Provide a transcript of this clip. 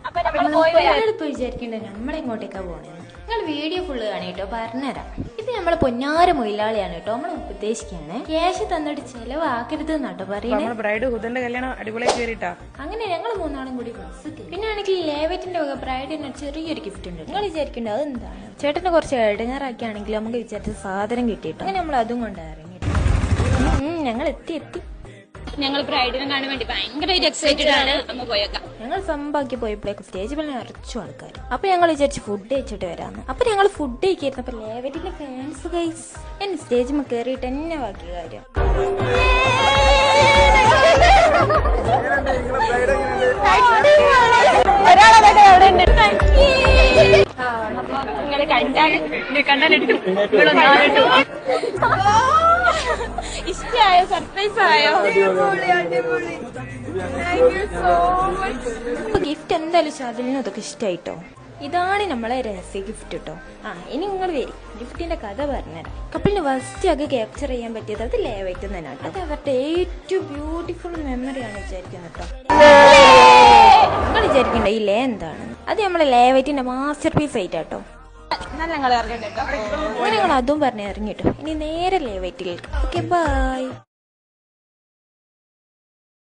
ഇപ്പൊ വിചാരിക്കണ്ടേ നമ്മളെ ഇങ്ങോട്ടേക്കാ പോണേന്ന്. നിങ്ങൾ വീഡിയോ ഫുള്ള് കാണിട്ടോ പറഞ്ഞുതരാം. ഇത് നമ്മളെ പൊന്നാര മൊയിലാളിയാണ് കേട്ടോ. നമ്മൾ ഉദ്ദേശിക്കാണ് ക്യാഷ് തന്നിട്ട് ചെലവാക്കരുത് എന്നാട്ടോ പറയുന്നത്. ബ്രൈഡ് ഹുദന്റെ കല്യാണം അടിപൊളിയായി കേറിട്ടാ. അങ്ങനെ ഞങ്ങൾ മൂന്നാളും കൂടി പിന്നെ ആണെങ്കിൽ ലേവറ്റിന്റെ വക ബ്രൈഡിന് ചെറിയൊരു ഗിഫ്റ്റ് ഉണ്ട്. നിങ്ങൾ വിചാരിക്കണ്ടോ അതെന്താണ്? ചേട്ടനെ കുറച്ച് ഇടങ്ങാറാക്കിയാണെങ്കിൽ നമുക്ക് വിചാരിച്ച സാധനം കിട്ടിയിട്ടോ. അങ്ങനെ നമ്മൾ അതും കൊണ്ട് ഇറങ്ങി. ഞങ്ങൾ എത്തി ഞങ്ങൾ ബ്രൈഡിനെ കാണാൻ വേണ്ടി ഭയങ്കരമായിട്ട് എക്സൈറ്റഡ് ആണ്. ഞങ്ങൾ സംഭവമാക്കി പോയപ്പോഴേക്കും സ്റ്റേജ് പോലെ നിറച്ചു ആൾക്കാർ. അപ്പൊ ഞങ്ങൾ വിചാരിച്ച് ഫുഡ് കഴിച്ചിട്ട് വരാന്ന്. അപ്പൊ ഞങ്ങൾ ഫുഡ് കഴിക്കായിരുന്നപ്പോ ലേവറ്റിന്റെ ഫാൻസ് ഗൈസ് എന്നെ സ്റ്റേജിൽ കയറിയിട്ട് എന്നെ ബാക്കി കാര്യം. ഇഷ്ടായോ? സർപ്രൈസ് ആയോ? ഗിഫ്റ്റ് എന്തായാലും ഷാദിലിനും അതൊക്കെ ഇഷ്ടായിട്ടോ. ഇതാണ് നമ്മളെ രഹസ്യ ഗിഫ്റ്റ് കേട്ടോ. ഇനി നിങ്ങൾ വരും ഗിഫ്റ്റിന്റെ കഥ പറഞ്ഞുതരാം. കപ്പിളിന് ഫസ്റ്റ് ഒക്കെ ക്യാപ്ചർ ചെയ്യാൻ പറ്റിയത് അത് ലേവായിട്ട് തന്നെ കേട്ടോ. അത് അവരുടെ ഏറ്റവും ബ്യൂട്ടിഫുൾ മെമ്മറിയാണ് വിചാരിക്കുന്നത് കേട്ടോ. നിങ്ങൾ വിചാരിക്കണ്ട ഈ ലേ എന്താണ്? അത് നമ്മളെ ലേവൈറ്റിന്റെ മാസ്റ്റർ പീസ് ആയിട്ടാട്ടോ. നിങ്ങൾ അതും പറഞ്ഞ് ഇറങ്ങിട്ടോ. ഇനി നേരെ ലേവൈറ്റിലേക്ക്. Okay bye.